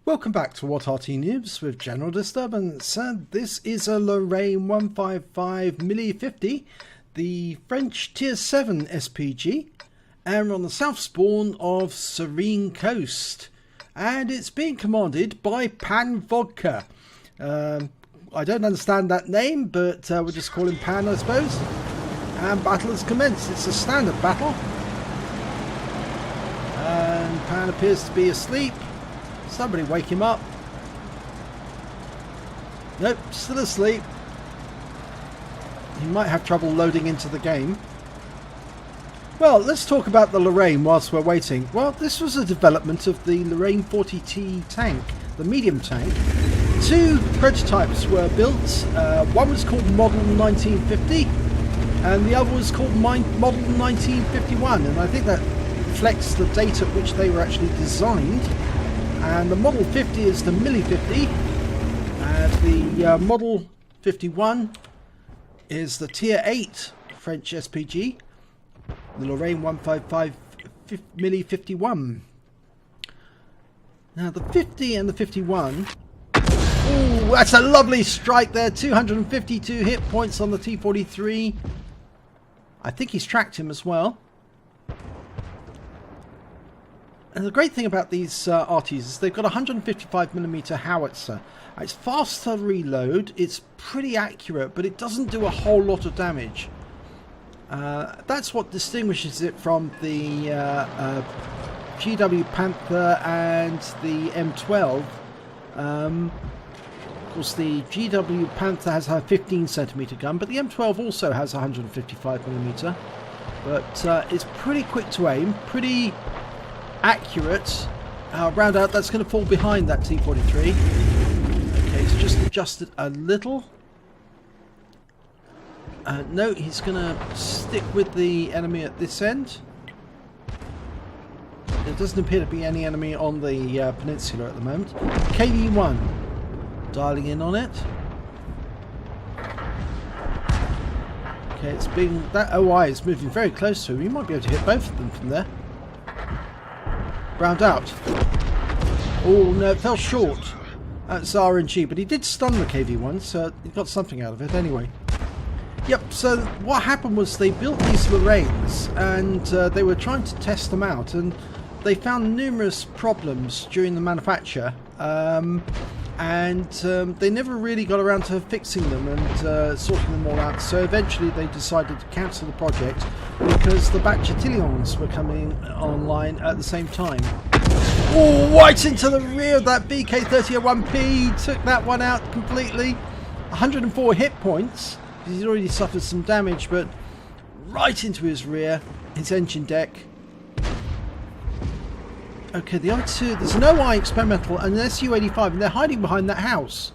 Welcome back to What Arty Noobs with General Disturbance. This is a Lorraine 155 mle.50, the French Tier 7 SPG, and we're on the south spawn of Serene Coast, and it's being commanded by Pan Vodka. I don't understand that name, but we'll just call him Pan, I suppose. And battle has commenced. It's a standard battle, and Pan appears to be asleep. Somebody wake him up. Nope, still asleep. He might have trouble loading into the game. Well, let's talk about the Lorraine whilst we're waiting. Well, this was a development of the Lorraine 40T tank, the medium tank. Two prototypes were built. One was called Model 1950 and the other was called Model 1951, and I think that reflects the date at which they were actually designed. And the Model 50 is the mle.50, and the Model 51 is the Tier 8 French SPG, the Lorraine 155 mle.51. Now the 50 and the 51, ooh, that's a lovely strike there, 252 hit points on the T43. I think he's tracked him as well. And the great thing about these Artys is they've got a 155mm howitzer. It's fast to reload, it's pretty accurate, but it doesn't do a whole lot of damage. That's what distinguishes it from the GW Panther and the M12. Of course, the GW Panther has a 15cm gun, but the M12 also has a 155mm. But it's pretty quick to aim, pretty accurate. Round out, that's going to fall behind that T43. Okay, it's just adjusted a little. No, he's going to stick with the enemy at this end. There doesn't appear to be any enemy on the peninsula at the moment. KV1 dialing in on it. Okay, it's being, that OI is moving very close to him. You might be able to hit both of them from there. Round out. Oh no, it fell short. That's RNG, but he did stun the KV1, so he got something out of it anyway. Yep, so what happened was they built these Lorraines and they were trying to test them out, and they found numerous problems during the manufacture, and they never really got around to fixing them and sorting them all out. So eventually they decided to cancel the project because the Bachatilions were coming online at the same time. Oh, right into the rear of that BK3001P, took that one out completely. 104 hit points. He's already suffered some damage, but right into his rear, his engine deck. Okay, the other two, there's an OI experimental and an SU-85, and they're hiding behind that house.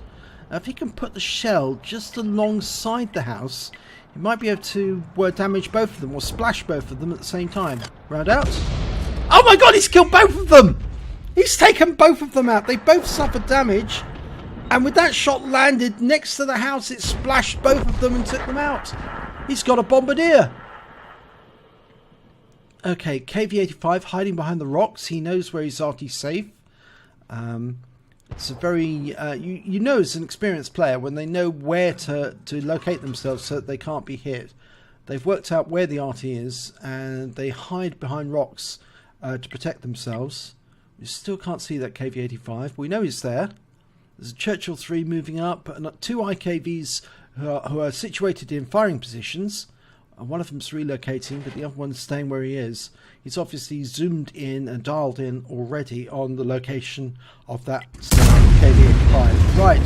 Now, if he can put the shell just alongside the house, he might be able to damage both of them or splash both of them at the same time. Round out. Oh my god, he's killed both of them! He's taken both of them out. They both suffered damage, and with that shot landed next to the house, it splashed both of them and took them out. He's got a Bombardier. Okay, KV85 hiding behind the rocks. He knows where he's Arty safe. It's a very you know, as an experienced player, when they know where to locate themselves so that they can't be hit. They've worked out where the Arty is, and they hide behind rocks to protect themselves. We still can't see that KV85. We know he's there. There's a Churchill 3 moving up, and two IKVs who are situated in firing positions. One of them's relocating, but the other one's staying where he is. He's obviously zoomed in and dialed in already on the location of that KV85. Right.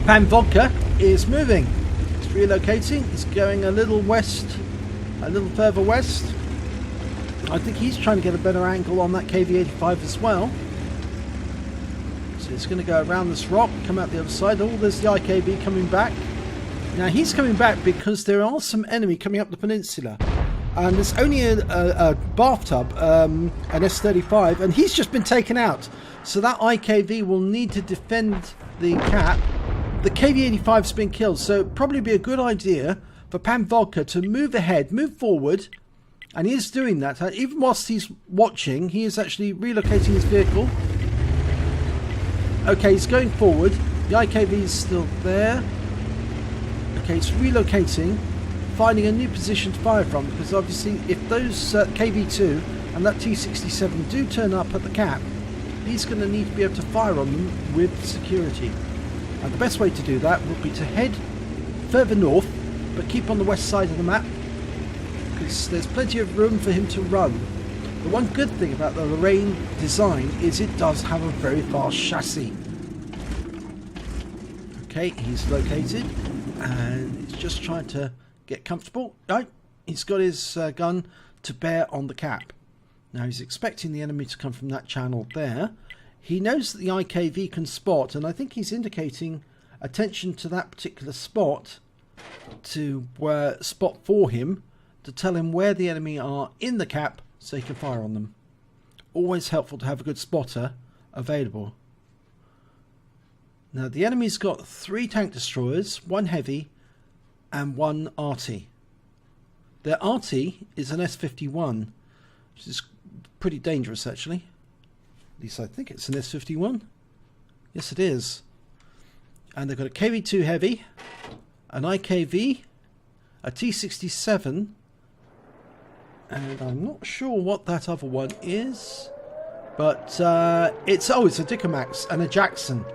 Pan Vodka is moving. He's relocating. He's going a little west, a little further west. I think he's trying to get a better angle on that KV85 as well. So he's going to go around this rock, come out the other side. Oh, there's the IKV coming back. Now he's coming back because there are some enemy coming up the peninsula, and there's only a bathtub, an S35, and he's just been taken out. So that IKV will need to defend the cap. The KV85's been killed, so it'd probably be a good idea for Pan Vodka to move ahead, move forward, and he is doing that. Even whilst he's watching, he is actually relocating his vehicle. Okay, he's going forward. The IKV is still there. Okay, it's relocating, finding a new position to fire from, because obviously if those KV2 and that T67 do turn up at the cap, he's going to need to be able to fire on them with security. And the best way to do that would be to head further north, but keep on the west side of the map, because there's plenty of room for him to run. The one good thing about the Lorraine design is it does have a very fast chassis. Okay, he's located and he's just trying to get comfortable. Right, he's got his gun to bear on the cap. Now he's expecting the enemy to come from that channel there. He knows that the IKV can spot, and I think he's indicating attention to that particular spot to spot for him, to tell him where the enemy are in the cap so he can fire on them. Always helpful to have a good spotter available. Now the enemy's got 3 tank destroyers, 1 heavy and 1 Arty. Their Arty is an S51, which is pretty dangerous actually. At least I think it's an S51. Yes it is. And they've got a KV2 heavy, an IKV, a T67, and I'm not sure what that other one is, but it's a Dickomax and a Jackson.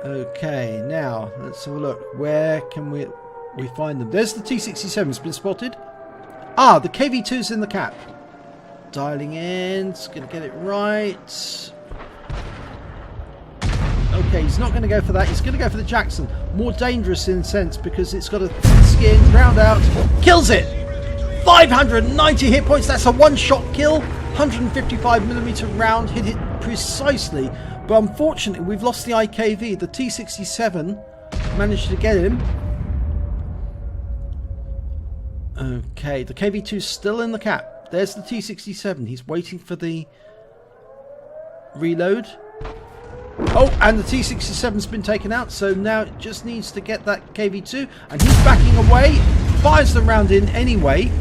Okay, now let's have a look. Where can we find them? There's the T67. It's been spotted. Ah, the KV2's in the cap. Dialing in. It's going to get it right. Okay, he's not going to go for that. He's going to go for the Jackson. More dangerous in a sense because it's got a thin skin. Round out. Kills it. 590 hit points. That's a one-shot kill. 155mm round. Hit it precisely. But unfortunately, we've lost the IKV. The T67 managed to get him. Okay, the KV2's still in the cap. There's the T67. He's waiting for the reload. Oh, and the T67's been taken out, so now it just needs to get that KV2, and he's backing away. Fires the round in anyway,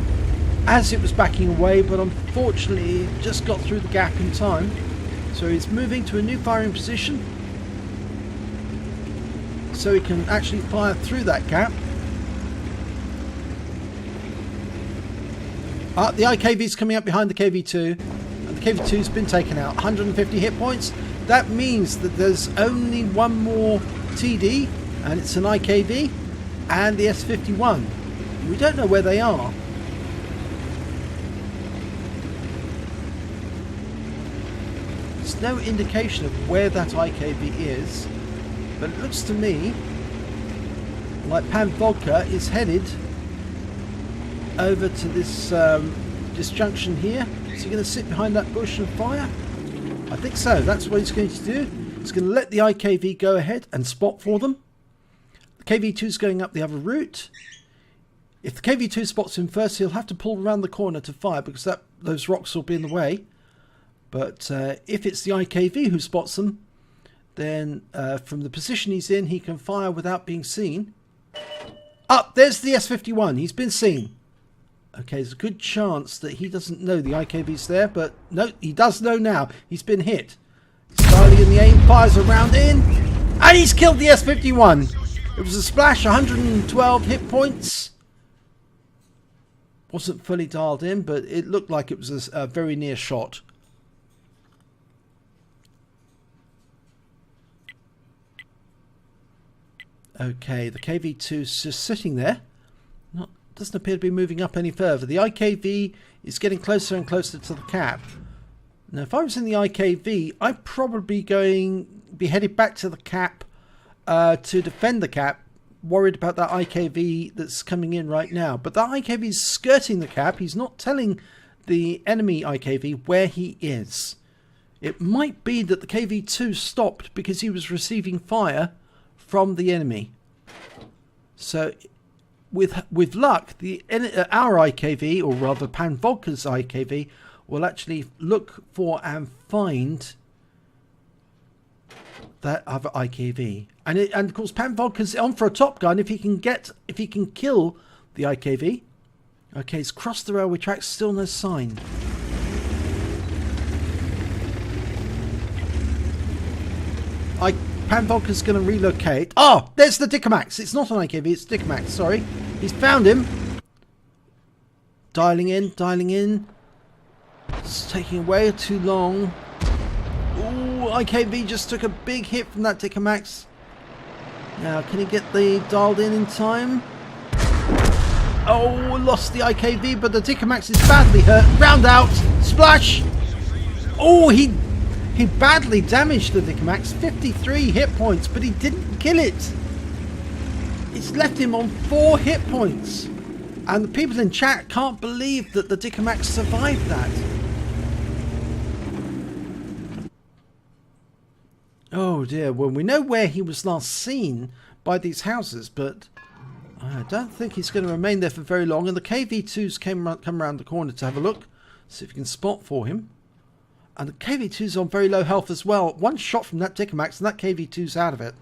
as it was backing away, but unfortunately it just got through the gap in time. So he's moving to a new firing position, so he can actually fire through that gap. The IKV's coming up behind the KV2, and the KV2's been taken out. 150 hit points. That means that there's only one more TD, and it's an IKV, and the S51. We don't know where they are. There's no indication of where that IKV is, but it looks to me like Pan Vodka is headed over to this junction here. Is he going to sit behind that bush and fire? I think so. That's what he's going to do. He's going to let the IKV go ahead and spot for them. The KV2 is going up the other route. If the KV2 spots him first, he'll have to pull around the corner to fire because those rocks will be in the way. But if it's the IKV who spots them, then from the position he's in, he can fire without being seen. There's the S51. He's been seen. Okay, there's a good chance that he doesn't know the IKV's there, but no, he does know now. He's been hit. He's dialing in the aim, fires a round in, and he's killed the S51. It was a splash, 112 hit points. Wasn't fully dialed in, but it looked like it was a very near shot. Okay, the KV2's just sitting there. Doesn't appear to be moving up any further. The IKV is getting closer and closer to the cap. Now, if I was in the IKV, I'd probably be headed back to the cap to defend the cap, worried about that IKV that's coming in right now. But that IKV is skirting the cap. He's not telling the enemy IKV where he is. It might be that the KV2 stopped because he was receiving fire from the enemy. So with luck, our IKV, or rather Pan Vodka's IKV, will actually look for and find that other IKV. And of course Pan Vodka's on for a Top Gun if he can kill the IKV. Okay, he's crossed the railway tracks, still no sign. Pan Vodka's going to relocate. Oh, there's the Dickomax. It's not an IKV, it's Dickomax, sorry. He's found him. Dialing in, dialing in. It's taking way too long. Ooh, IKV just took a big hit from that Dickomax. Now, can he get the dialed in time? Oh, lost the IKV, but the Dickomax is badly hurt. Round out, splash. Oh, he badly damaged the Dickomax. 53 hit points, but he didn't kill it. It's left him on 4 hit points. And the people in chat can't believe that the Dickomax survived that. Oh dear, well we know where he was last seen by these houses, but I don't think he's going to remain there for very long. And the KV-2s come around the corner to have a look, see if we can spot for him. And the KV-2's on very low health as well. One shot from that Dickomax and that KV-2's out of it.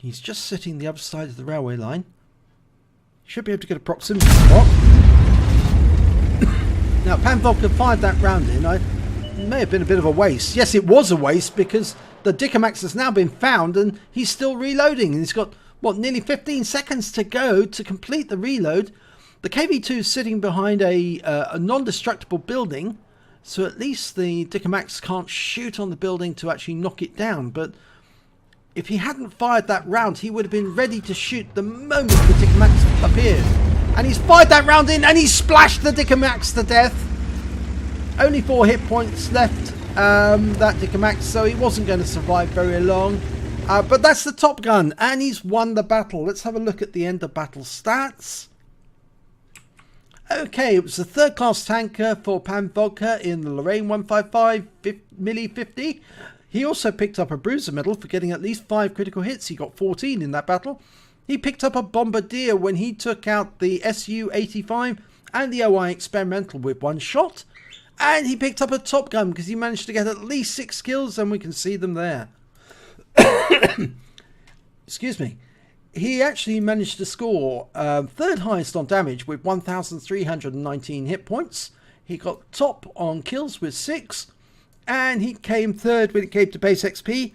He's just sitting the other side of the railway line. Should be able to get a proximity spot. Now, Pan Vodka fired that round in. It may have been a bit of a waste. Yes, it was a waste because the Dickomax has now been found and he's still reloading. And he's got, what, nearly 15 seconds to go to complete the reload. The KV-2 is sitting behind a non-destructible building, so at least the Dickomax can't shoot on the building to actually knock it down. But if he hadn't fired that round, he would have been ready to shoot the moment the Dickomax appeared. And he's fired that round in and he's splashed the Dickomax to death. Only 4 hit points left, that Dickomax, so he wasn't going to survive very long. But that's the Top Gun, and he's won the battle. Let's have a look at the end of battle stats. Okay, it was a third-class tanker for Pan Vodka in the Lorraine 155 mle.50. He also picked up a Bruiser medal for getting at least 5 critical hits. He got 14 in that battle. He picked up a Bombardier when he took out the Su-85 and the OI Experimental with 1 shot. And he picked up a Top Gun because he managed to get at least 6 kills, and we can see them there. Excuse me. He actually managed to score third highest on damage with 1,319 hit points. He got top on kills with 6. And he came third when it came to base XP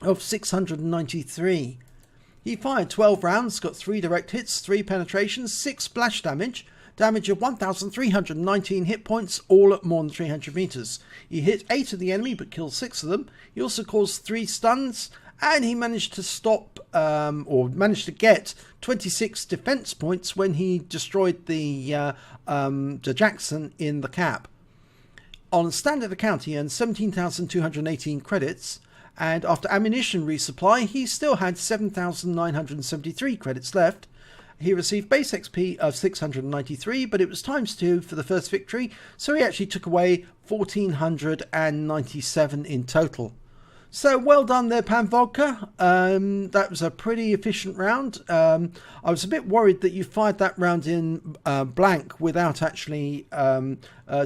of 693. He fired 12 rounds, got 3 direct hits, 3 penetrations, 6 splash damage, damage of 1,319 hit points, all at more than 300 meters. He hit 8 of the enemy but killed 6 of them. He also caused 3 stuns, and he managed to stop, or managed to get 26 defense points when he destroyed the Jackson in the cap. On a standard account, he earned 17,218 credits, and after ammunition resupply, he still had 7,973 credits left. He received base XP of 693, but it was times 2 for the first victory, so he actually took away 1,497 in total. So well done there, Pan Vodka. That was a pretty efficient round. I was a bit worried that you fired that round in blank without actually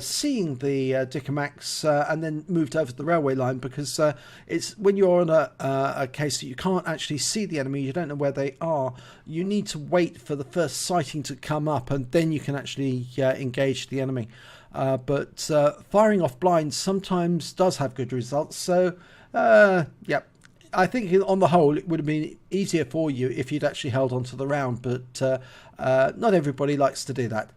seeing the Dickomax and then moved over the railway line, because it's when you're on a case that you can't actually see the enemy, you don't know where they are, you need to wait for the first sighting to come up and then you can actually engage the enemy. But firing off blind sometimes does have good results, so yeah, I think on the whole it would have been easier for you if you'd actually held on to the round, but not everybody likes to do that.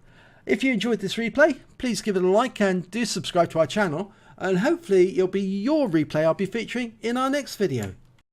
If you enjoyed this replay, please give it a like and do subscribe to our channel, and hopefully it'll be your replay I'll be featuring in our next video.